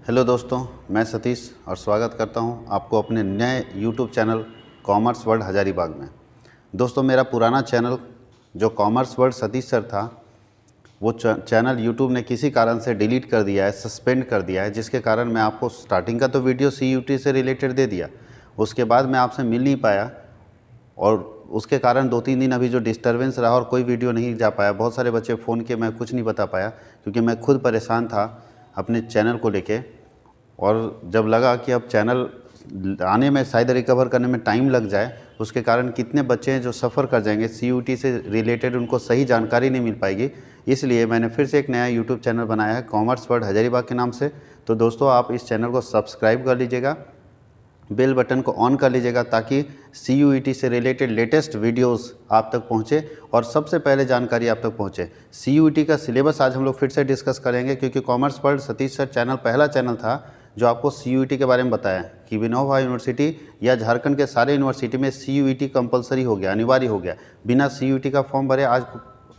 Hello दोस्तों, मैं सतीश और स्वागत करता हूं आपको अपने नए YouTube channel commerce world Hazaribagh में। दोस्तों, मेरा पुराना चैनल जो कॉमर्स वर्ल्ड सतीश सर था, वो चैनल यूट्यूब ने किसी कारण से डिलीट कर दिया है, सस्पेंड कर दिया है, जिसके कारण मैं आपको स्टार्टिंग का तो वीडियो CUT से रिलेटेड दे दिया। उसके बाद मैं आपसे मिल नहीं पाया और उसके कारण 2-3 दिन अभी जो डिस्टर्बेंस रहा और कोई वीडियो नहीं जा पाया। बहुत सारे बच्चे फ़ोन किए, मैं कुछ नहीं बता पाया क्योंकि मैं खुद परेशान था अपने चैनल को लेके। और जब लगा कि अब चैनल आने में शायद रिकवर करने में टाइम लग जाए, उसके कारण कितने बच्चे हैं जो सफ़र कर जाएंगे, CUT से रिलेटेड उनको सही जानकारी नहीं मिल पाएगी। इसलिए मैंने फिर से एक नया यूट्यूब चैनल बनाया है कॉमर्स वर्ल्ड हजारीबाग के नाम से। तो दोस्तों, आप इस चैनल को सब्सक्राइब कर लीजिएगा, बेल बटन को ऑन कर लीजिएगा ताकि CUT से रिलेटेड लेटेस्ट वीडियोस आप तक पहुंचे और सबसे पहले जानकारी आप तक पहुंचे। CUT का सिलेबस आज हम लोग फिर से डिस्कस करेंगे क्योंकि commerce world Satish sir channel पहला चैनल था जो आपको CUT के बारे में बताया कि विनोबा यूनिवर्सिटी या झारखंड के सारे यूनिवर्सिटी में CUT कंपलसरी हो गया, अनिवार्य हो गया। बिना CUT का फॉर्म भरे आज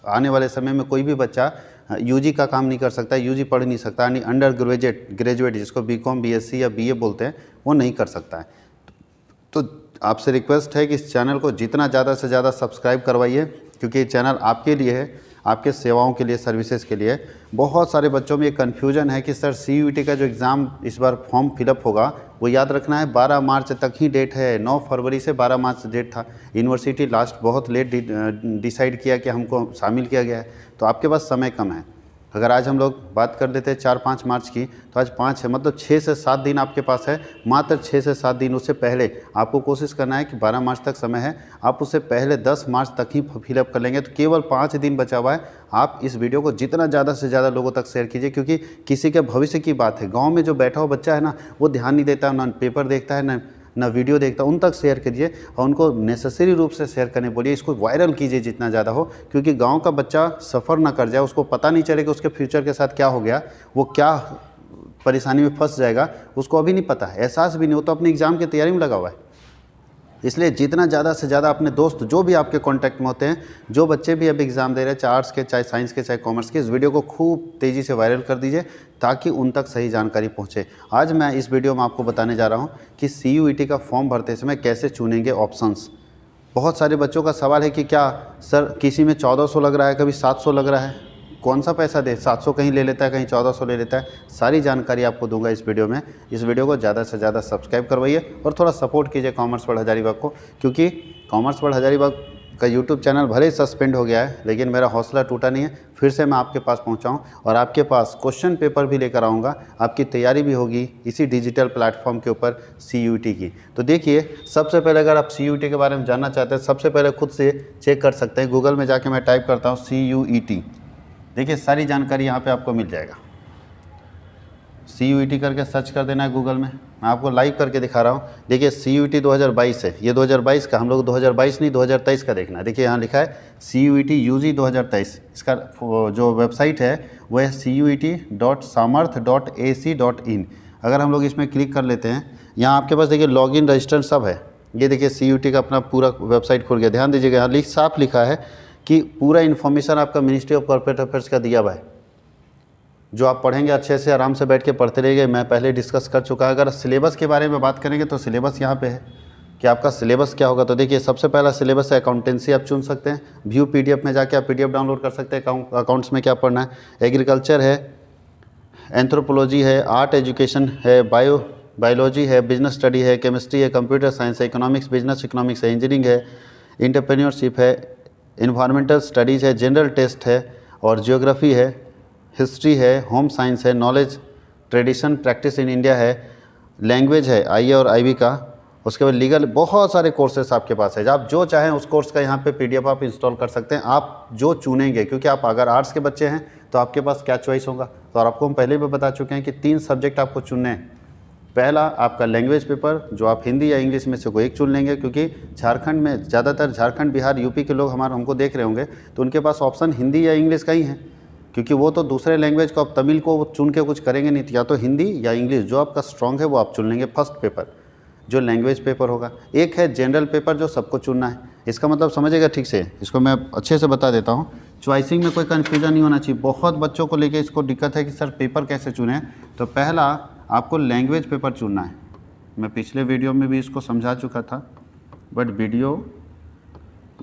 आने वाले समय में कोई भी बच्चा UG का काम नहीं कर सकता, UG पढ़ नहीं सकता, यानी अंडर ग्रेजुएट जिसको BCom BSc या BA बोलते हैं, वो नहीं कर सकता है। तो आपसे रिक्वेस्ट है कि इस चैनल को जितना ज़्यादा से ज़्यादा सब्सक्राइब करवाइए क्योंकि ये चैनल आपके लिए है, आपके सेवाओं के लिए, सर्विसेज के लिए। बहुत सारे बच्चों में ये कन्फ्यूजन है कि सर CUT का जो एग्ज़ाम इस बार फॉर्म फिलअप होगा वो याद रखना है 12 मार्च तक ही डेट है। 9 फरवरी से 12 मार्च डेट था। यूनिवर्सिटी लास्ट बहुत लेट डिसाइड किया कि हमको शामिल किया गया है, तो आपके पास समय कम है। अगर आज हम लोग बात कर लेते हैं 4-5 मार्च की, तो आज 5 है, मतलब 6 से 7 दिन आपके पास है, मात्र 6 से 7 दिन। उससे पहले आपको कोशिश करना है कि 12 मार्च तक समय है, आप उससे पहले 10 मार्च तक ही फिलअप कर लेंगे। तो केवल 5 दिन बचा हुआ है। आप इस वीडियो को जितना ज़्यादा से ज़्यादा लोगों तक शेयर कीजिए क्योंकि किसी के भविष्य की बात है। गाँव में जो बैठा हुआ बच्चा है ना, वो ध्यान नहीं देता, ना पेपर देखता है, ना वीडियो देखता, उन तक शेयर कीजिए और उनको नेसेसरी रूप से शेयर करने बोलिए। इसको वायरल कीजिए जितना ज़्यादा हो क्योंकि गांव का बच्चा सफ़र ना कर जाए, उसको पता नहीं चले कि उसके फ्यूचर के साथ क्या हो गया, वो क्या परेशानी में फंस जाएगा, उसको अभी नहीं पता है, एहसास भी नहीं हो, तो अपने एग्ज़ाम की तैयारी में लगा हुआ है। इसलिए जितना ज़्यादा से ज़्यादा अपने दोस्त जो भी आपके कांटेक्ट में होते हैं, जो बच्चे भी अब एग्ज़ाम दे रहे हैं, चाहे आर्ट्स के, चाहे साइंस के, चाहे कॉमर्स के, इस वीडियो को खूब तेज़ी से वायरल कर दीजिए ताकि उन तक सही जानकारी पहुंचे। आज मैं इस वीडियो में आपको बताने जा रहा हूं कि CUT का फॉर्म भरते समय कैसे चुनेंगे ऑप्शंस। बहुत सारे बच्चों का सवाल है कि क्या सर किसी में 1400 लग रहा है, कभी 700 लग रहा है, कौन सा पैसा दे, 700 कहीं ले लेता है, कहीं 1400 ले लेता है। सारी जानकारी आपको दूंगा इस वीडियो में। इस वीडियो को ज़्यादा से ज़्यादा सब्सक्राइब करवाइए और थोड़ा सपोर्ट कीजिए कॉमर्स वर्ल्ड हजारीबाग को क्योंकि कॉमर्स वर्ल्ड हजारीबाग का यूट्यूब चैनल भले ही सस्पेंड हो गया है लेकिन मेरा हौसला टूटा नहीं है। फिर से मैं आपके पास पहुंचा हूं और आपके पास क्वेश्चन पेपर भी लेकर आऊँगा, आपकी तैयारी भी होगी इसी डिजिटल प्लेटफॉर्म के ऊपर CUT की। तो देखिए, सबसे पहले अगर आप CUT के बारे में जानना चाहते हैं, सबसे पहले खुद से चेक कर सकते हैं। गूगल में जाके मैं टाइप करता हूँ CUT, देखिए सारी जानकारी यहाँ पे आपको मिल जाएगा। CUT करके सर्च कर देना है गूगल में। मैं आपको लाइव करके दिखा रहा हूँ। देखिए CUT 2022 है, ये 2022 का, हम लोग 2022 नहीं 2023 का देखना है। देखिए यहाँ लिखा है CUT UG 2023। इसका जो वेबसाइट है वो है CUT.samarth.ac.in। अगर हम लोग इसमें क्लिक कर लेते हैं, यहाँ आपके पास देखिए लॉगिन रजिस्टर सब है। ये देखिए CUT का अपना पूरा वेबसाइट खुल गया। ध्यान दीजिएगा, यहाँ साफ लिखा है कि पूरा इन्फॉर्मेशन आपका मिनिस्ट्री ऑफ कॉर्पोरेट अफेयर्स का दिया हुआ है, जो आप पढ़ेंगे अच्छे से, आराम से बैठ के पढ़ते रहिए। मैं पहले डिस्कस कर चुका। अगर सिलेबस के बारे में बात करेंगे तो सिलेबस यहाँ पे है कि आपका सिलेबस क्या होगा। तो देखिए सबसे पहला सिलेबस है अकाउंटेंसी, आप चुन सकते हैं। व्यू PDF में जाके आप PDF डाउनलोड कर सकते हैं अकाउंट्स में क्या पढ़ना है। एग्रीकल्चर है, एंथ्रोपोलॉजी है, आर्ट एजुकेशन है, बायोलॉजी है, बिजनेस स्टडी है, केमिस्ट्री है, कंप्यूटर साइंस है, इकोनॉमिक्स बिजनेस इकोनॉमिक्स है, इंजीनियरिंग है, इंटरप्रेन्योरशिप है, इन्वायरमेंटल स्टडीज़ है, जनरल टेस्ट है और जियोग्राफी है, हिस्ट्री है, होम साइंस है, knowledge tradition practice in India है, लैंग्वेज है IA और IB का। उसके बाद लीगल, बहुत सारे कोर्सेस आपके पास है। आप जो चाहें उस कोर्स का यहाँ पे PDF आप इंस्टॉल कर सकते हैं, आप जो चुनेंगे। क्योंकि आप अगर आर्ट्स के बच्चे हैं तो आपके पास क्या चॉइस होगा, तो और आपको हम पहले भी बता चुके हैं कि 3 सब्जेक्ट आपको चुनने हैं। पहला आपका लैंग्वेज पेपर, जो आप हिंदी या इंग्लिश में से कोई एक चुन लेंगे क्योंकि झारखंड में ज़्यादातर, झारखंड बिहार UP के लोग हमको देख रहे होंगे तो उनके पास ऑप्शन हिंदी या इंग्लिश का ही है क्योंकि वो तो दूसरे लैंग्वेज को, आप तमिल को चुन के कुछ करेंगे नहीं। या तो हिंदी या इंग्लिश, जो आपका स्ट्रॉन्ग है वो आप चुन लेंगे फर्स्ट पेपर, जो लैंग्वेज पेपर होगा। एक है जनरल पेपर जो सबको चुनना है। इसका मतलब समझिएगा ठीक से, इसको मैं अच्छे से बता देता हूँ। चॉइसिंग में कोई कन्फ्यूजन नहीं होना चाहिए। बहुत बच्चों को लेके इसको दिक्कत है कि सर पेपर कैसे चुने। तो पहला आपको लैंग्वेज पेपर चुनना है। मैं पिछले वीडियो में भी इसको समझा चुका था, बट वीडियो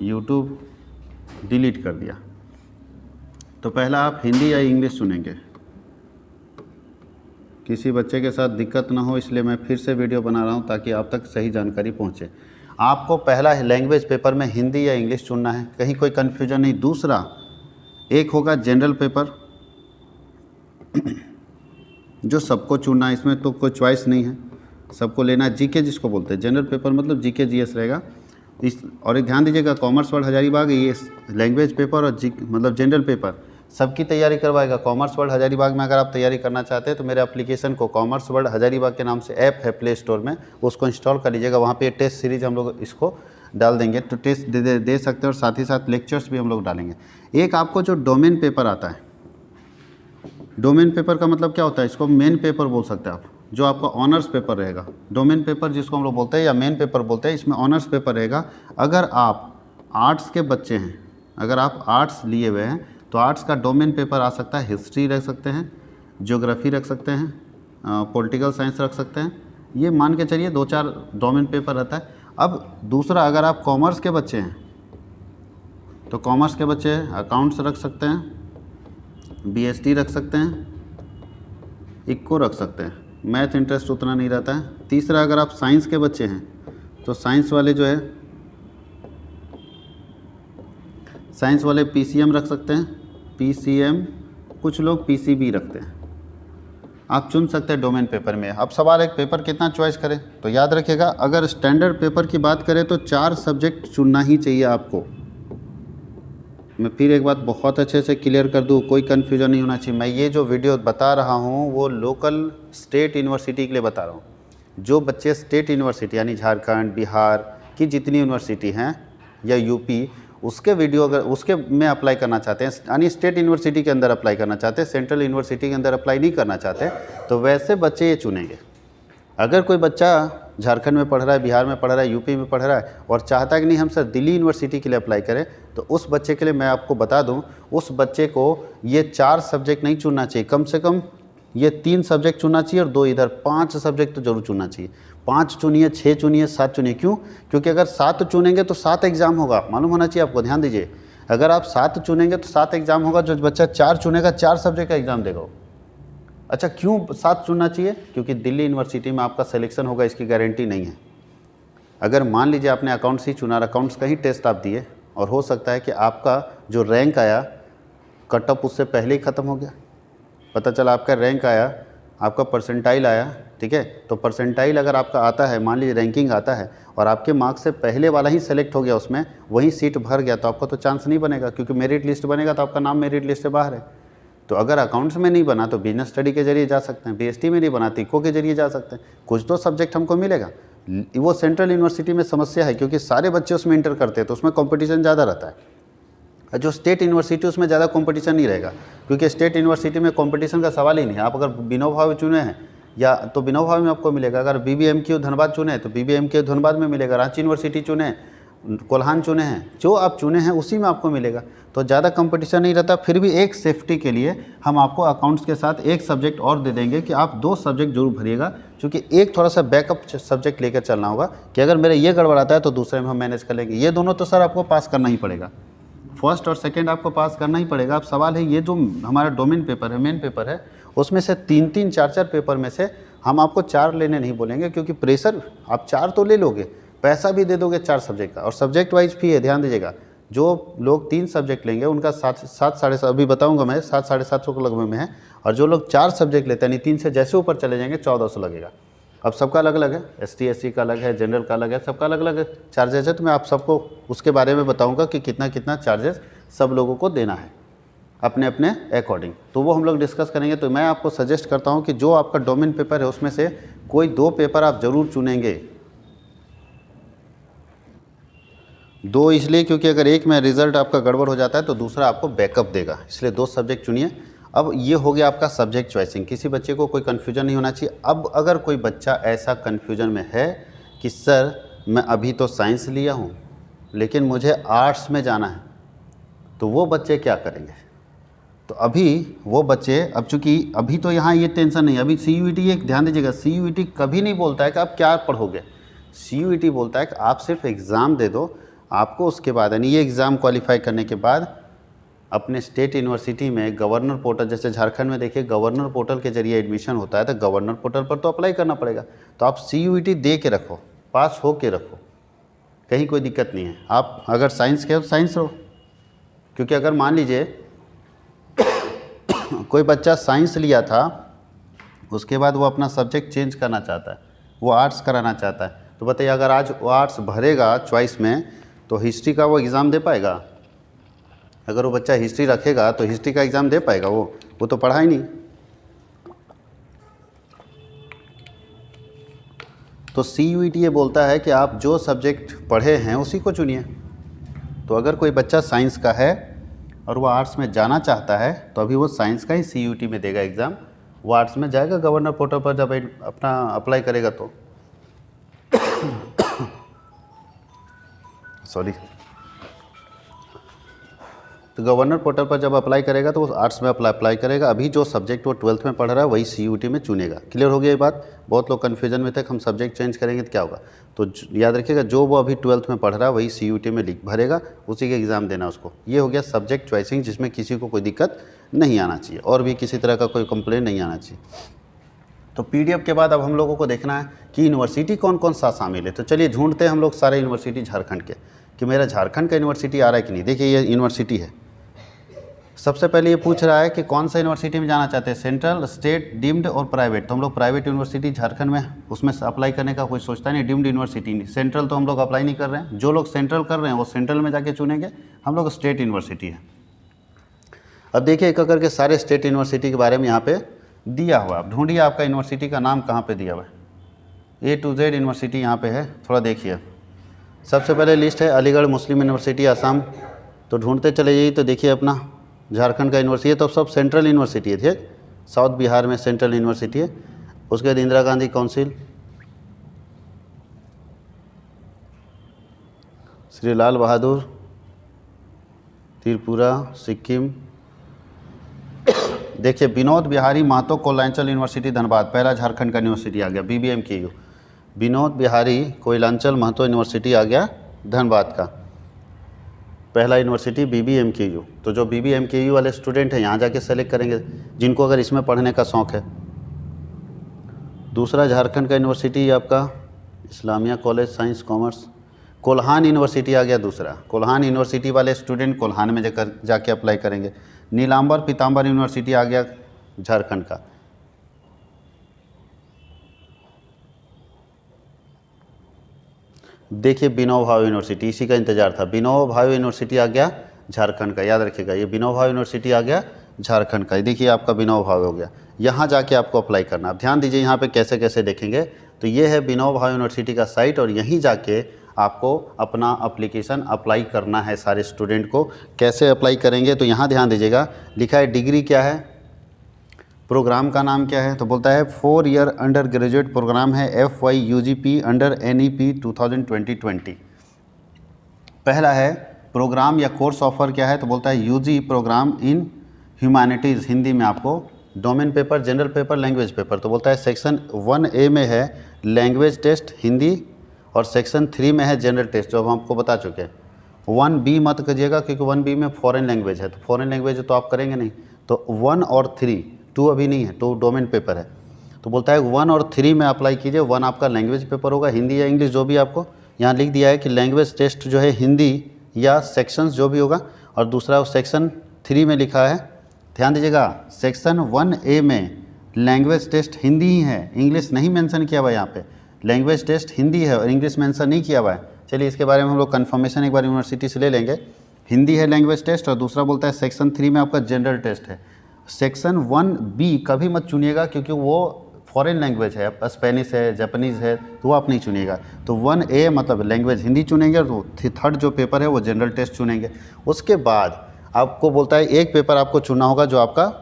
यूट्यूब डिलीट कर दिया। तो पहला आप हिंदी या इंग्लिश चुनेंगे। किसी बच्चे के साथ दिक्कत ना हो इसलिए मैं फिर से वीडियो बना रहा हूँ ताकि आप तक सही जानकारी पहुँचे। आपको पहला लैंग्वेज पेपर में हिंदी या इंग्लिश चुनना है, कहीं कोई कन्फ्यूजन नहीं। दूसरा एक होगा जनरल पेपर जो सबको चुनना है, इसमें तो कोई चॉइस नहीं है, सबको लेना है। जीके जिसको बोलते हैं, जनरल पेपर मतलब जीके जीएस रहेगा इस। और एक ध्यान दीजिएगा, कॉमर्स वर्ल्ड हजारीबाग ये लैंग्वेज पेपर और मतलब जनरल पेपर सबकी तैयारी करवाएगा। कॉमर्स वर्ल्ड हजारीबाग में अगर आप तैयारी करना चाहते हैं तो मेरे एप्लीकेशन को कॉमर्स वर्ल्ड हजारीबाग के नाम से ऐप है प्ले स्टोर में, उसको इंस्टॉल कर लीजिएगा। वहाँ पे टेस्ट सीरीज हम लोग इसको डाल देंगे, तो टेस्ट दे सकते हैं, और साथ ही साथ लेक्चर्स भी हम लोग डालेंगे। एक आपको जो डोमेन पेपर आता है, डोमेन पेपर का मतलब क्या होता है, इसको मेन पेपर बोल सकते हैं आप, जो आपका ऑनर्स पेपर रहेगा। डोमेन पेपर जिसको हम लोग बोलते हैं या मेन पेपर बोलते हैं, इसमें ऑनर्स पेपर रहेगा। अगर आप आर्ट्स के बच्चे हैं, अगर आप आर्ट्स लिए हुए हैं तो आर्ट्स का डोमेन पेपर आ सकता है, हिस्ट्री रख सकते हैं, ज्योग्राफी रख सकते हैं, पॉलिटिकल साइंस रख सकते हैं। ये मान के चलिए 2-4 डोमेन पेपर रहता है। अब दूसरा, अगर आप कॉमर्स के बच्चे हैं तो कॉमर्स के बच्चे अकाउंट्स रख सकते हैं, बीएसटी रख सकते हैं, इक्को रख सकते हैं। मैथ इंटरेस्ट उतना नहीं रहता है। तीसरा, अगर आप साइंस के बच्चे हैं तो साइंस वाले जो है, साइंस वाले पीसीएम रख सकते हैं, पीसीएम, कुछ लोग पीसीबी रखते हैं। आप चुन सकते हैं डोमेन पेपर में। अब सवाल है पेपर कितना चॉइस करें, तो याद रखिएगा अगर स्टैंडर्ड पेपर की बात करें तो 4 सब्जेक्ट चुनना ही चाहिए आपको। मैं फिर एक बात बहुत अच्छे से क्लियर कर दूं, कोई कन्फ्यूजन नहीं होना चाहिए। मैं ये जो वीडियो बता रहा हूँ वो लोकल स्टेट यूनिवर्सिटी के लिए बता रहा हूँ। जो बच्चे स्टेट यूनिवर्सिटी यानी झारखंड, बिहार की जितनी यूनिवर्सिटी हैं या यूपी, उसके वीडियो अगर उसके में अप्लाई करना चाहते हैं, यानी स्टेट यूनिवर्सिटी के अंदर अप्लाई करना चाहते हैं, सेंट्रल यूनिवर्सिटी के अंदर अप्लाई नहीं करना चाहते, तो वैसे बच्चे ये चुनेंगे। अगर कोई बच्चा झारखंड में पढ़ रहा है, बिहार में पढ़ रहा है, यूपी में पढ़ रहा है और चाहता है कि नहीं हम सर दिल्ली यूनिवर्सिटी के लिए अप्लाई करें, तो उस बच्चे के लिए मैं आपको बता दूं, उस बच्चे को ये 4 सब्जेक्ट नहीं चुनना चाहिए, कम से कम ये 3 सब्जेक्ट चुनना चाहिए और 2 इधर, 5 सब्जेक्ट तो जरूर चुनना चाहिए। 5 चुनिए, 6 चुनिए, 7 चुनिए। क्यों? क्योंकि अगर 7 चुनेंगे तो 7 एग्ज़ाम होगा, मालूम होना चाहिए आपको। ध्यान दीजिए, अगर आप 7 चुनेंगे तो 7 एग्ज़ाम होगा। जो बच्चा 4 चुनेगा 4 सब्जेक्ट का एग्ज़ाम देगा। अच्छा, क्यों 7 चुनना चाहिए? क्योंकि दिल्ली यूनिवर्सिटी में आपका सिलेक्शन होगा, इसकी गारंटी नहीं है। अगर मान लीजिए आपने अकाउंट्स ही चुना, अकाउंट्स का ही टेस्ट आप दिए और हो सकता है कि आपका जो रैंक आया, कट ऑफ उससे पहले ही ख़त्म हो गया। पता चला आपका रैंक आया, आपका परसेंटाइल आया, ठीक है, तो परसेंटाइल अगर आपका आता है, मान लीजिए रैंकिंग आता है और आपके मार्क्स से पहले वाला ही सेलेक्ट हो गया, उसमें वही सीट भर गया, तो आपका तो चांस नहीं बनेगा, क्योंकि मेरिट लिस्ट बनेगा तो आपका नाम मेरिट लिस्ट से बाहर है। तो अगर अकाउंट्स में नहीं बना तो बिजनेस स्टडी के जरिए जा सकते हैं, बीएसटी में नहीं बना तो इको के जरिए जा सकते हैं। कुछ तो सब्जेक्ट हमको मिलेगा। वो सेंट्रल यूनिवर्सिटी में समस्या है क्योंकि सारे बच्चे उसमें इंटर करते हैं, तो उसमें कंपटीशन ज़्यादा रहता है। जो स्टेट यूनिवर्सिटी उसमें ज़्यादा कंपटीशन नहीं रहेगा, क्योंकि स्टेट यूनिवर्सिटी में कंपटीशन का सवाल ही नहीं है। आप अगर विनोबा चुने हैं या तो विनोबा में आपको मिलेगा, अगर बीबीएमक्यू धनबाद चुने तो बीबीएमक्यू धनबाद में मिलेगा, रांची यूनिवर्सिटी चुने, कोल्हान चुने हैं, जो आप चुने हैं उसी में आपको मिलेगा। तो ज़्यादा कंपटीशन नहीं रहता। फिर भी एक सेफ्टी के लिए हम आपको अकाउंट्स के साथ एक सब्जेक्ट और दे देंगे कि आप 2 सब्जेक्ट जरूर भरिएगा, क्योंकि एक थोड़ा सा बैकअप सब्जेक्ट लेकर चलना होगा कि अगर मेरा ये गड़बड़ाता है तो दूसरे में हम मैनेज कर लेंगे। ये दोनों तो सर आपको पास करना ही पड़ेगा, फर्स्ट और सेकेंड आपको पास करना ही पड़ेगा। अब सवाल है, ये जो हमारा डोमेन पेपर है, मेन पेपर है, उसमें से 3-3, 4-4 पेपर में से हम आपको 4 लेने नहीं बोलेंगे, क्योंकि प्रेशर आप 4 तो ले लोगे, पैसा भी दे दोगे 4 सब्जेक्ट का, और सब्जेक्ट वाइज फी है। ध्यान दीजिएगा, जो लोग 3 सब्जेक्ट लेंगे उनका 7-7.5, अभी बताऊंगा मैं, 7-7.5 के लगभग में है। और जो लोग 4 सब्जेक्ट लेते हैं, यानी 3 से जैसे ऊपर चले जाएंगे 1400 लगेगा। अब सबका अलग अलग है, ST SC का अलग है, जनरल का अलग है, सबका अलग अलग चार्जेस है। तो मैं आप सबको उसके बारे में बताऊँगा कि कितना कितना चार्जेस सब लोगों को देना है अपने अपने अकॉर्डिंग, तो वो हम लोग डिस्कस करेंगे। तो मैं आपको सजेस्ट करता हूँ कि जो आपका डोमेन पेपर है उसमें से कोई 2 पेपर आप ज़रूर चुनेंगे। 2 इसलिए क्योंकि अगर एक में रिजल्ट आपका गड़बड़ हो जाता है तो दूसरा आपको बैकअप देगा, इसलिए 2 सब्जेक्ट चुनिए। अब ये हो गया आपका सब्जेक्ट चॉइसिंग, किसी बच्चे को कोई कन्फ्यूजन नहीं होना चाहिए। अब अगर कोई बच्चा ऐसा कन्फ्यूजन में है कि सर मैं अभी तो साइंस लिया हूँ लेकिन मुझे आर्ट्स में जाना है, तो वो बच्चे क्या करेंगे? तो अभी वो बच्चे, अब चूँकि अभी तो यहाँ ये टेंशन नहीं, अभी CUET, एक ध्यान दीजिएगा, CUET कभी नहीं बोलता है कि आप क्या पढ़ोगे। CUET बोलता है कि आप सिर्फ एग्ज़ाम दे दो, आपको उसके बाद यानी ये एग्ज़ाम क्वालिफाई करने के बाद अपने स्टेट यूनिवर्सिटी में गवर्नर पोर्टल, जैसे झारखंड में देखिए गवर्नर पोर्टल के जरिए एडमिशन होता है, तो गवर्नर पोर्टल पर तो अप्लाई करना पड़ेगा। तो आप CUET दे के रखो, पास हो के रखो, कहीं कोई दिक्कत नहीं है। आप अगर साइंस के हो तो साइंस रहो, क्योंकि अगर मान लीजिए कोई बच्चा साइंस लिया था, उसके बाद वो अपना सब्जेक्ट चेंज करना चाहता है, वो आर्ट्स कराना चाहता है, तो बताइए अगर आज वो आर्ट्स भरेगा चॉइस में तो हिस्ट्री का वो एग्ज़ाम दे पाएगा? अगर वो बच्चा हिस्ट्री रखेगा तो हिस्ट्री का एग्ज़ाम दे पाएगा? वो तो पढ़ा ही नहीं। तो CUET ये बोलता है कि आप जो सब्जेक्ट पढ़े हैं उसी को चुनिए। तो अगर कोई बच्चा साइंस का है और वो आर्ट्स में जाना चाहता है तो अभी वो साइंस का ही CUET में देगा एग्ज़ाम, वो आर्ट्स में जाएगा गवर्नर पोर्टल पर जब अपना अप्लाई करेगा तो तो गवर्नर पोर्टल पर जब अप्लाई करेगा तो वो आर्ट्स में अप्लाई करेगा। अभी जो सब्जेक्ट वो 12th में पढ़ रहा है वही CUET में चुनेगा। क्लियर हो गया ये बात? बहुत लोग कन्फ्यूजन में थे कि हम सब्जेक्ट चेंज करेंगे तो क्या होगा। तो याद रखिएगा, जो वो अभी 12th में पढ़ रहा है वही CUET में भरेगा, उसी के एग्ज़ाम देना उसको। ये हो गया सब्जेक्ट चॉइसिंग, जिसमें किसी को कोई दिक्कत नहीं आना चाहिए और भी किसी तरह का कोई कंप्लेन नहीं आना चाहिए। तो PDF के बाद अब हम लोगों को देखना है कि यूनिवर्सिटी कौन कौन सा शामिल है। तो चलिए ढूंढते हैं हम लोग सारे यूनिवर्सिटी झारखंड के, कि मेरा झारखंड का यूनिवर्सिटी आ रहा है कि नहीं। देखिए ये यूनिवर्सिटी है। सबसे पहले ये पूछ रहा है कि कौन सा यूनिवर्सिटी में जाना चाहते हैं, सेंट्रल, स्टेट, डीम्ड और प्राइवेट। तो हम लोग प्राइवेट यूनिवर्सिटी झारखंड में उसमें अप्लाई करने का कोई सोचता नहीं। डीम्ड यूनिवर्सिटी नहीं, सेंट्रल तो हम लोग अप्लाई नहीं कर रहे हैं। जो लोग सेंट्रल कर रहे हैं वो सेंट्रल में जाके चुनेंगे। हम लोग स्टेट यूनिवर्सिटी है। अब देखिए एक करके सारे स्टेट यूनिवर्सिटी के बारे में यहाँ पे दिया हुआ। आप ढूंढिए आपका यूनिवर्सिटी का नाम कहाँ पे दिया हुआ है। A to Z यूनिवर्सिटी यहाँ पे है, थोड़ा देखिए। सबसे पहले लिस्ट है अलीगढ़ मुस्लिम यूनिवर्सिटी आसाम। तो ढूंढते चले जाइए। तो देखिए अपना झारखंड का यूनिवर्सिटी है, तो सब सेंट्रल यूनिवर्सिटी है, ठीक। साउथ बिहार में सेंट्रल यूनिवर्सिटी है। उसके बाद इंदिरा गांधी काउंसिल, श्री लाल बहादुर, त्रिपुरा, सिक्किम। देखिए विनोद बिहारी महतो कोयलांचल यूनिवर्सिटी धनबाद, पहला झारखंड का यूनिवर्सिटी आ गया। BBMKU, विनोद बिहारी कोयलांचल महतो यूनिवर्सिटी आ गया धनबाद का पहला यूनिवर्सिटी BBMKU। तो जो BBMKU वाले स्टूडेंट हैं यहाँ जाके सेलेक्ट करेंगे, जिनको अगर इसमें पढ़ने का शौक़ है। दूसरा झारखंड का यूनिवर्सिटी आपका Islamia college science commerce, Kolhan university आ गया दूसरा। कोल्हान यूनिवर्सिटी वाले स्टूडेंट कोल्हान में जाके अप्लाई करेंगे। नीलांबर पीताम्बर यूनिवर्सिटी आ गया झारखंड का। देखिए विनोबा भावे यूनिवर्सिटी, इसी का इंतजार था। विनोबा भावे यूनिवर्सिटी आ गया झारखंड का, याद रखिएगा ये विनोबा भावे यूनिवर्सिटी आ गया झारखंड का। देखिए आपका विनोबा भावे हो गया। यहाँ जाके आपको अप्लाई करना। अब ध्यान दीजिए यहाँ पे कैसे कैसे देखेंगे। तो ये है विनोबा भावे यूनिवर्सिटी का साइट, और यहीं जाके आपको अपना एप्लीकेशन अप्लाई करना है सारे स्टूडेंट को। कैसे अप्लाई करेंगे तो यहाँ ध्यान दीजिएगा, लिखा है डिग्री क्या है, प्रोग्राम का नाम क्या है। तो बोलता है 4 ईयर अंडर ग्रेजुएट प्रोग्राम है, FYUGP अंडर NEP 2020। पहला है प्रोग्राम या कोर्स ऑफर क्या है, तो बोलता है UG प्रोग्राम इन ह्यूमैनिटीज़, हिंदी में आपको domain paper, general paper, language paper. तो बोलता है सेक्शन 1A में है लैंग्वेज टेस्ट हिंदी, और सेक्शन 3 में है जनरल टेस्ट, जो हम आपको बता चुके हैं। 1B मत करिएगा, क्योंकि 1B में फॉरेन लैंग्वेज है, तो फॉरेन लैंग्वेज तो आप करेंगे नहीं। तो 1 और 3, 2 अभी नहीं है, 2 डोमेन पेपर है। तो बोलता है 1 और 3 में अप्लाई कीजिए। 1 आपका लैंग्वेज पेपर होगा, हिंदी या इंग्लिश जो भी आपको यहाँ लिख दिया है कि लैंग्वेज टेस्ट जो है हिंदी या सेक्शंस जो भी होगा, और दूसरा सेक्शन 3 में लिखा है, ध्यान दीजिएगा, सेक्शन 1A में लैंग्वेज टेस्ट हिंदी ही है, इंग्लिश नहीं मेंशन किया हुआ है। यहाँ पे लैंग्वेज टेस्ट हिंदी है और इंग्लिश मेंशन नहीं किया हुआ है। चलिए इसके बारे में हम लोग कन्फर्मेशन एक बार यूनिवर्सिटी से ले लेंगे। हिंदी है लैंग्वेज टेस्ट, और दूसरा बोलता है सेक्शन 3 में आपका जनरल टेस्ट है। सेक्शन 1B कभी मत चुनिएगा, क्योंकि वो फॉरेन लैंग्वेज है, स्पेनिश है, जापानीज़ है, तो वो आप नहीं चुनिएगा। तो 1A मतलब लैंग्वेज हिंदी चुनेंगे, और थर्ड जो पेपर है वो जनरल टेस्ट चुनेंगे। उसके बाद आपको बोलता है एक पेपर आपको चुनना होगा जो आपका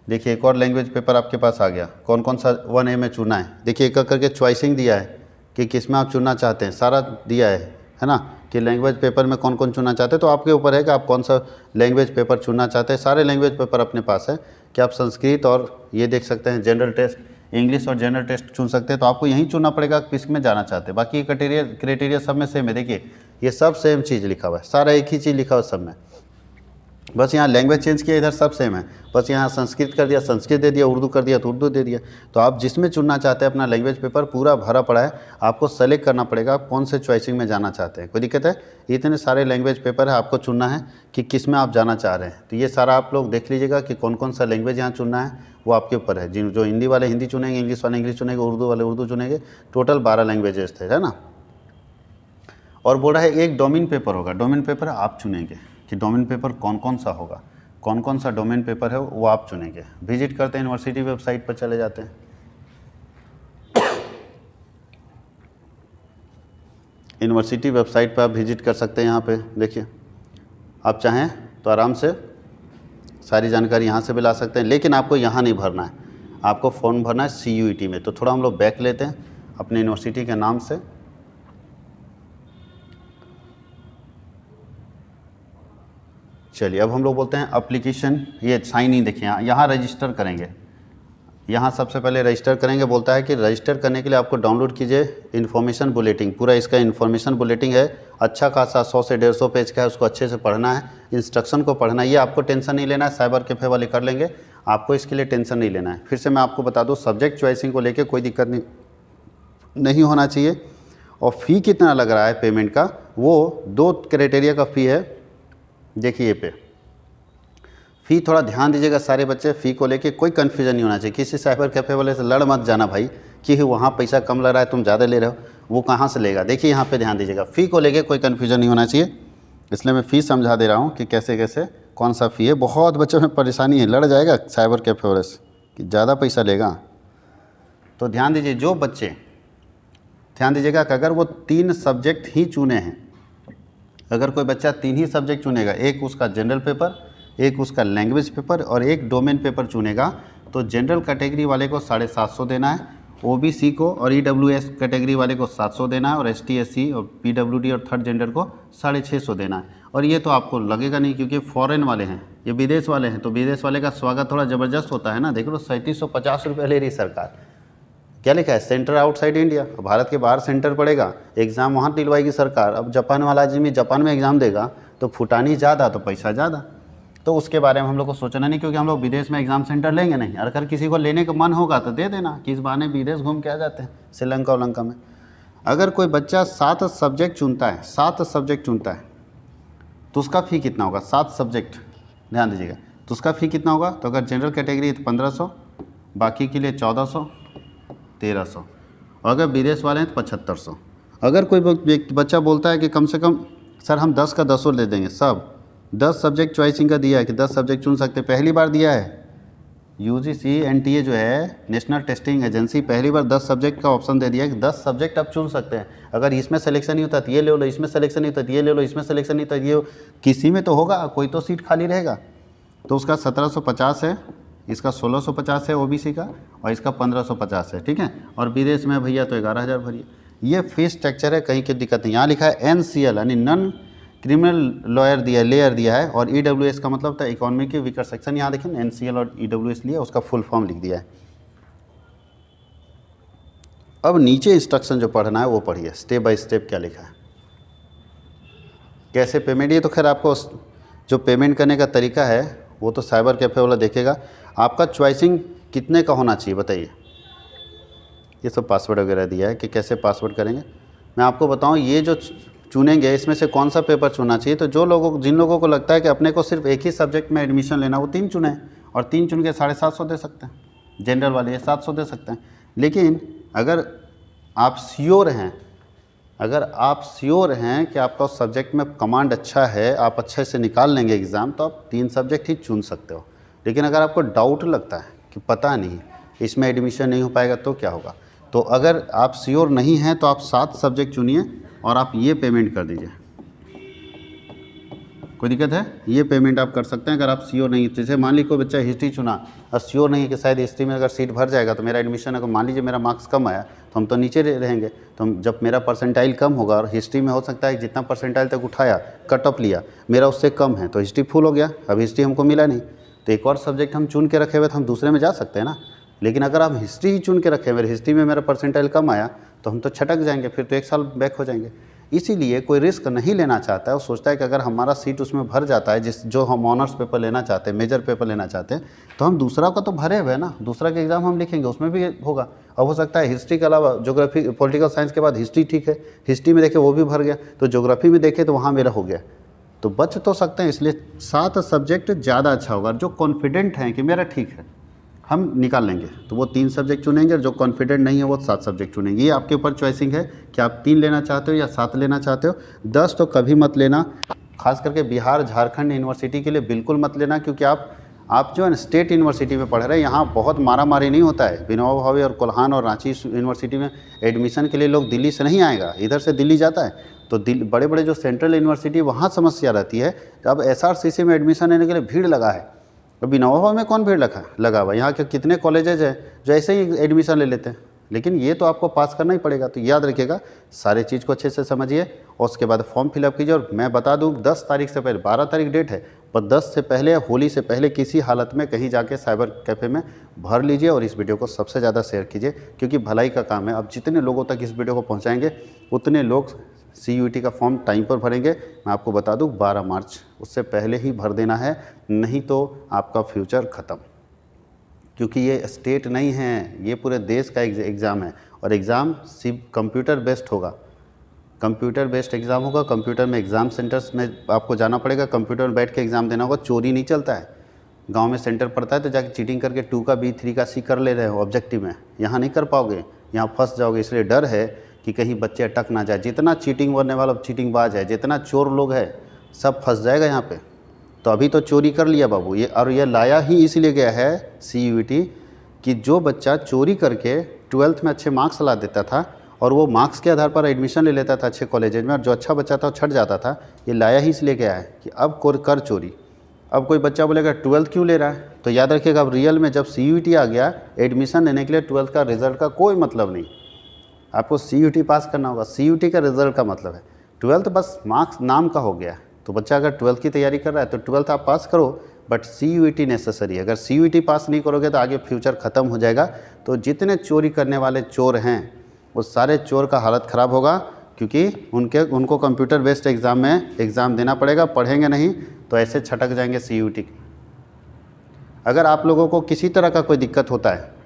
देखिए एक और लैंग्वेज पेपर आपके पास आ गया। कौन कौन सा 1A में चुना है, देखिए एक करके चॉइसिंग दिया है कि किस में आप चुनना चाहते हैं, सारा दिया है ना। कि लैंग्वेज पेपर में कौन कौन चुनना चाहते हैं, तो आपके ऊपर है कि आप कौन सा लैंग्वेज पेपर चुनना चाहते हैं। सारे लैंग्वेज पेपर अपने पास है कि आप संस्कृत और ये देख सकते हैं जनरल टेस्ट, इंग्लिश और जनरल टेस्ट चुन सकते हैं। तो आपको यहीं चुनना पड़ेगा किस में जाना चाहते हैं। बाकी क्राइटेरिया सब में सेम है। देखिए ये सब सेम चीज़ लिखा हुआ है, सारा एक ही चीज़ लिखा हुआ है सब में, बस यहाँ लैंग्वेज चेंज किया, इधर सब सेम है। बस यहाँ संस्कृत कर दिया संस्कृत दे दिया, उर्दू कर दिया तो उर्दू दे दिया। तो आप जिसमें चुनना चाहते हैं अपना लैंग्वेज पेपर पूरा भरा पड़ा है, आपको सेलेक्ट करना पड़ेगा आप कौन से चॉइसिंग में जाना चाहते हैं। कोई दिक्कत है? इतने सारे लैंग्वेज पेपर है, आपको चुनना है कि किस में आप जाना चाह रहे हैं। तो ये सारा आप लोग देख लीजिएगा कि कौन कौन सा लैंग्वेज यहाँ चुनना है, वो आपके ऊपर है। जो हिंदी वाले हिंदी चुनेंगे, इंग्लिश वाले इंग्लिश चुनेंगे, उर्दू वाले उर्दू चुनेंगे। टोटल 12 लैंग्वेजेस थे, है ना। और बोल रहा है एक डोमेन पेपर होगा। डोमेन पेपर आप चुनेंगे कि डोमेन पेपर कौन कौन सा होगा, कौन कौन सा डोमेन पेपर है वो आप चुनेंगे। विजिट करते हैं, यूनिवर्सिटी वेबसाइट पर चले जाते हैं। यूनिवर्सिटी वेबसाइट पर आप विजिट कर सकते हैं। यहाँ पे देखिए, आप चाहें तो आराम से सारी जानकारी यहाँ से भी ला सकते हैं, लेकिन आपको यहाँ नहीं भरना है, आपको फॉर्म भरना है CUET में। तो थोड़ा हम लोग बैक लेते हैं अपने यूनिवर्सिटी के नाम से। चलिए अब हम लोग बोलते हैं एप्लीकेशन, ये साइन इन। देखिए यहाँ रजिस्टर करेंगे, यहाँ सबसे पहले रजिस्टर करेंगे। बोलता है कि रजिस्टर करने के लिए आपको डाउनलोड कीजिए इन्फॉर्मेशन बुलेटिन। पूरा इसका इन्फॉर्मेशन बुलेटिन है, अच्छा खासा 100 से 150 पेज का है, उसको अच्छे से पढ़ना है, इंस्ट्रक्शन को पढ़ना है। ये आपको टेंशन नहीं लेना है, साइबर कैफे वाले कर लेंगे, आपको इसके लिए टेंशन नहीं लेना है। फिर से मैं आपको बता दूँ, सब्जेक्ट चॉइसिंग को लेकर कोई दिक्कत नहीं होना चाहिए। और फ़ी कितना लग रहा है पेमेंट का, वो 2 क्राइटेरिया का फ़ी है। देखिए ये पे फ़ी थोड़ा ध्यान दीजिएगा सारे बच्चे, फ़ी को लेके कोई कन्फ्यूजन नहीं होना चाहिए। किसी साइबर कैफ़े वाले से लड़ मत जाना भाई कि वहाँ पैसा कम लग रहा है तुम ज़्यादा ले रहे हो, वो कहाँ से लेगा। देखिए यहाँ पे ध्यान दीजिएगा, फ़ी को लेके कोई कन्फ्यूजन नहीं होना चाहिए, इसलिए मैं फ़ी समझा दे रहा हूँ कि कैसे कैसे कौन सा फ़ी है। बहुत बच्चों में परेशानी है, लड़ जाएगा साइबर कैफ़े वाले से कि ज़्यादा पैसा लेगा। तो ध्यान दीजिए, जो बच्चे ध्यान दीजिएगा कि अगर वो 3 सब्जेक्ट ही चुने हैं, अगर कोई बच्चा 3 ही सब्जेक्ट चुनेगा, एक उसका जनरल पेपर, एक उसका लैंग्वेज पेपर और एक डोमेन पेपर चुनेगा, तो जनरल कैटेगरी वाले को 750 देना है, OBC को और EWS कैटेगरी वाले को 700 देना है, और ST SC और PWD और थर्ड जेंडर को 650 देना है। और ये तो आपको लगेगा नहीं क्योंकि फॉरेन वाले हैं, ये विदेश वाले हैं, तो विदेश वाले का स्वागत थोड़ा ज़बरदस्त होता है ना। देख लो 3750 रुपये ले रही सरकार। क्या लिखा है? सेंटर आउटसाइड इंडिया, भारत के बाहर सेंटर पड़ेगा, एग्ज़ाम वहाँ दिलवाएगी सरकार। अब जापान वाला आदमी जापान में एग्ज़ाम देगा तो फुटानी ज़्यादा तो पैसा ज़्यादा, तो उसके बारे में हम लोग को सोचना नहीं, क्योंकि हम लोग विदेश में एग्ज़ाम सेंटर लेंगे नहीं। अगर किसी को लेने का मन होगा तो दे देना, कि इस बहाने विदेश घूम के आ जाते हैं श्रीलंका उलंका में। अगर कोई बच्चा 7 सब्जेक्ट चुनता है, 7 सब्जेक्ट चुनता है, तो उसका फ़ी कितना होगा? 7 सब्जेक्ट, ध्यान दीजिएगा, तो उसका फ़ी कितना होगा? तो अगर जनरल कैटेगरी है तो 1500, बाकी के लिए 1400, 1300, और अगर विदेश वाले हैं तो 7500। अगर कोई बच्चा बोलता है कि कम से कम सर हम 10 का 10 दे देंगे, सब 10 सब्जेक्ट चॉइसिंग का दिया है कि 10 सब्जेक्ट चुन सकते, पहली बार दिया है। UGC NTA जो है नेशनल टेस्टिंग एजेंसी, पहली बार 10 सब्जेक्ट का ऑप्शन दे दिया है कि 10 सब्जेक्ट आप चुन सकते हैं। अगर इसमें सिलेक्शन नहीं होता तो ये ले लो, इसमें सिलेक्शन नहीं होता तो ये ले लो, इसमें सिलेक्शन नहीं होता ये, किसी में तो होगा, कोई तो सीट खाली रहेगा। तो उसका 1750 है, इसका 1650 है OBC का, और इसका 1550 है, ठीक है। और विदेश में भैया तो 11000 भरिए। ये फीस स्ट्रक्चर है, कहीं की दिक्कत नहीं। यहाँ लिखा है NCL यानी नॉन क्रिमिनल लॉयर दिया, लेयर दिया है, और EWS का मतलब था इकोनॉमिक वीकर सेक्शन। यहाँ देखिए NCL और EWS लिया, उसका फुल फॉर्म लिख दिया है। अब नीचे इंस्ट्रक्शन जो पढ़ना है वो पढ़िए, स्टेप बाय स्टेप क्या लिखा है, कैसे पेमेंट। ये तो खैर आपको जो पेमेंट करने का तरीका है वो तो साइबर कैफे वाला देखेगा। आपका चॉइसिंग कितने का होना चाहिए बताइए। ये सब पासवर्ड वगैरह दिया है कि कैसे पासवर्ड करेंगे। मैं आपको बताऊं, ये जो चुनेंगे इसमें से कौन सा पेपर चुनना चाहिए। तो जिन लोगों को लगता है कि अपने को सिर्फ एक ही सब्जेक्ट में एडमिशन लेना, वो 3 चुने, और 3 चुन के 750 दे सकते हैं। जनरल वाले 700 दे सकते हैं। लेकिन अगर आप श्योर हैं कि आपका उस सब्जेक्ट में कमांड अच्छा है, आप अच्छे से निकाल लेंगे एग्ज़ाम, तो आप 3 सब्जेक्ट ही चुन सकते हो। लेकिन अगर आपको डाउट लगता है कि पता नहीं इसमें एडमिशन नहीं हो पाएगा तो क्या होगा, तो अगर आप श्योर नहीं हैं तो आप 7 सब्जेक्ट चुनिए और आप ये पेमेंट कर दीजिए। कोई दिक्कत है? ये पेमेंट आप कर सकते हैं अगर आप श्योर नहीं, जैसे मान लीजिए कोई बच्चा हिस्ट्री चुना और श्योर नहीं है कि शायद हिस्ट्री में अगर सीट भर जाएगा तो मेरा एडमिशन, अगर मान लीजिए मेरा मार्क्स कम आया तो हम तो नीचे रहेंगे। तो हम जब मेरा परसेंटाइल कम होगा और हिस्ट्री में हो सकता है जितना परसेंटाइल तक उठाया, कट ऑफ लिया, मेरा उससे कम है तो हिस्ट्री फुल हो गया, अब हिस्ट्री हमको मिला नहीं, तो एक और सब्जेक्ट हम चुन के रखे हुए तो हम दूसरे में जा सकते हैं ना। लेकिन अगर आप हिस्ट्री ही चुन के रखें, मेरे हिस्ट्री में मेरा परसेंटाइल कम आया तो हम तो छटक जाएंगे, फिर तो 1 साल बैक हो जाएंगे। इसीलिए कोई रिस्क नहीं लेना चाहता है, वो सोचता है कि अगर हमारा सीट उसमें भर जाता है जो हम ऑनर्स पेपर लेना चाहते हैं, मेजर पेपर लेना चाहते हैं, तो हम दूसरा का तो भरे हुए हैं ना, दूसरा का एग्ज़ाम हम लिखेंगे उसमें भी होगा। अब हो सकता है हिस्ट्री के अलावा ज्योग्राफी, पॉलिटिकल साइंस के बाद हिस्ट्री ठीक है, हिस्ट्री में देखें वो भी भर गया, तो ज्योग्राफी में देखें तो वहाँ मेरा हो गया, तो बच तो सकते हैं। इसलिए 7 सब्जेक्ट ज़्यादा अच्छा होगा। जो कॉन्फिडेंट हैं कि मेरा ठीक है हम निकाल लेंगे तो वो 3 सब्जेक्ट चुनेंगे, और जो कॉन्फिडेंट नहीं है वो 7 सब्जेक्ट चुनेंगे। ये आपके ऊपर चॉइसिंग है कि आप 3 लेना चाहते हो या 7 लेना चाहते हो। 10 तो कभी मत लेना, खास करके बिहार झारखंड यूनिवर्सिटी के लिए बिल्कुल मत लेना, क्योंकि आप जो है स्टेट यूनिवर्सिटी में पढ़ रहे हैं, यहाँ बहुत मारा मारी नहीं होता है। विनोबा भावे और कोल्हान और रांची यूनिवर्सिटी में एडमिशन के लिए लोग दिल्ली से नहीं आएगा, इधर से दिल्ली जाता है, तो बड़े बड़े जो सेंट्रल यूनिवर्सिटी वहाँ समस्या रहती है। अब SRCC में एडमिशन लेने के लिए भीड़ लगा है, अभी विनोबा में कौन भीड़ लगा हुआ, यहाँ के कितने कॉलेजेज हैं जो ऐसे ही एडमिशन ले लेते हैं। लेकिन ये तो आपको पास करना ही पड़ेगा, तो याद रखिएगा, सारे चीज़ को अच्छे से समझिए और उसके बाद फॉर्म फिलअप कीजिए। और मैं बता दूं 10 तारीख से पहले, 12 तारीख डेट है, पर 10 से पहले, होली से पहले किसी हालत में कहीं जाके साइबर कैफ़े में भर लीजिए और इस वीडियो को सबसे ज़्यादा शेयर कीजिए, क्योंकि भलाई का काम है। अब जितने लोगों तक इस वीडियो को पहुँचाएँगे उतने लोग CUET का फॉर्म टाइम पर भरेंगे। मैं आपको बता दूं 12 मार्च, उससे पहले ही भर देना है, नहीं तो आपका फ्यूचर ख़त्म। क्योंकि ये स्टेट नहीं है, ये पूरे देश का एग्ज़ाम है और एग्ज़ाम सिर्फ कंप्यूटर बेस्ड होगा, कंप्यूटर बेस्ड एग्ज़ाम होगा। कंप्यूटर में एग्ज़ाम सेंटर्स में आपको जाना पड़ेगा, कंप्यूटर में बैठ के एग्ज़ाम देना होगा। चोरी नहीं चलता है, गांव में सेंटर पड़ता है तो जाके चीटिंग करके 2 का B 3 का C कर ले रहे हो ऑब्जेक्टिव में, यहाँ नहीं कर पाओगे, यहाँ फंस जाओगे। इसलिए डर है कि कहीं बच्चे अटक ना जाए। जितना चीटिंग करने वाला चीटिंगबाज है, जितना चोर लोग है, सब फंस जाएगा यहाँ पे। तो अभी तो चोरी कर लिया बाबू ये, और ये लाया ही इसलिए गया है CUET कि जो बच्चा चोरी करके 12th में अच्छे मार्क्स ला देता था और वो मार्क्स के आधार पर एडमिशन ले लेता था अच्छे कॉलेजेज में, और जो अच्छा बच्चा था वो छट जाता था, ये लाया ही इसलिए गया है कि अब कर चोरी। अब कोई बच्चा बोलेगा 12th क्यों ले रहा है, तो याद रखिएगा अब रियल में जब CUET आ गया, एडमिशन लेने के लिए 12th का रिजल्ट का कोई मतलब नहीं, आपको CUET पास करना होगा। CUET का रिजल्ट का मतलब है, 12th बस मार्क्स नाम का हो गया। तो बच्चा अगर 12th की तैयारी कर रहा है तो 12th आप पास करो, बट CUET नेसेसरी है। अगर CUET पास नहीं करोगे तो आगे फ्यूचर ख़त्म हो जाएगा। तो जितने चोरी करने वाले चोर हैं वो सारे चोर का हालत ख़राब होगा, क्योंकि उनको कंप्यूटर बेस्ड एग्ज़ाम में एग्ज़ाम देना पड़ेगा। पढ़ेंगे नहीं तो ऐसे छटक जाएंगे CUET। अगर आप लोगों को किसी तरह का कोई दिक्कत होता है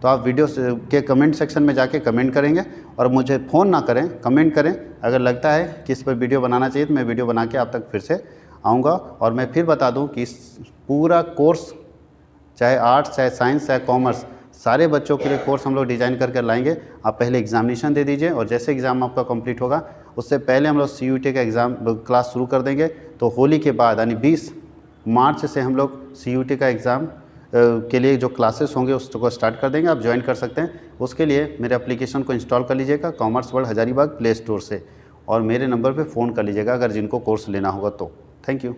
तो आप वीडियो के कमेंट सेक्शन में जाके कमेंट करेंगे, और मुझे फ़ोन ना करें, कमेंट करें। अगर लगता है कि इस पर वीडियो बनाना चाहिए तो मैं वीडियो बना के आप तक फिर से आऊँगा। और मैं फिर बता दूं कि इस पूरा कोर्स, चाहे आर्ट्स, चाहे साइंस, चाहे कॉमर्स, सारे बच्चों के लिए कोर्स हम लोग डिज़ाइन करके लाएंगे। आप पहले एग्जामिनेशन दे दीजिए, और जैसे एग्ज़ाम आपका कंप्लीट होगा उससे पहले हम लोग CUET का एग्ज़ाम क्लास शुरू कर देंगे। तो होली के बाद यानी 20 मार्च से हम लोग CUET का एग्ज़ाम के लिए जो क्लासेस होंगे उसको स्टार्ट कर देंगे। आप ज्वाइन कर सकते हैं। उसके लिए मेरे एप्लीकेशन को इंस्टॉल कर लीजिएगा commerce world Hazaribagh play store से, और मेरे नंबर पे फ़ोन कर लीजिएगा अगर जिनको कोर्स लेना होगा तो। Thank you.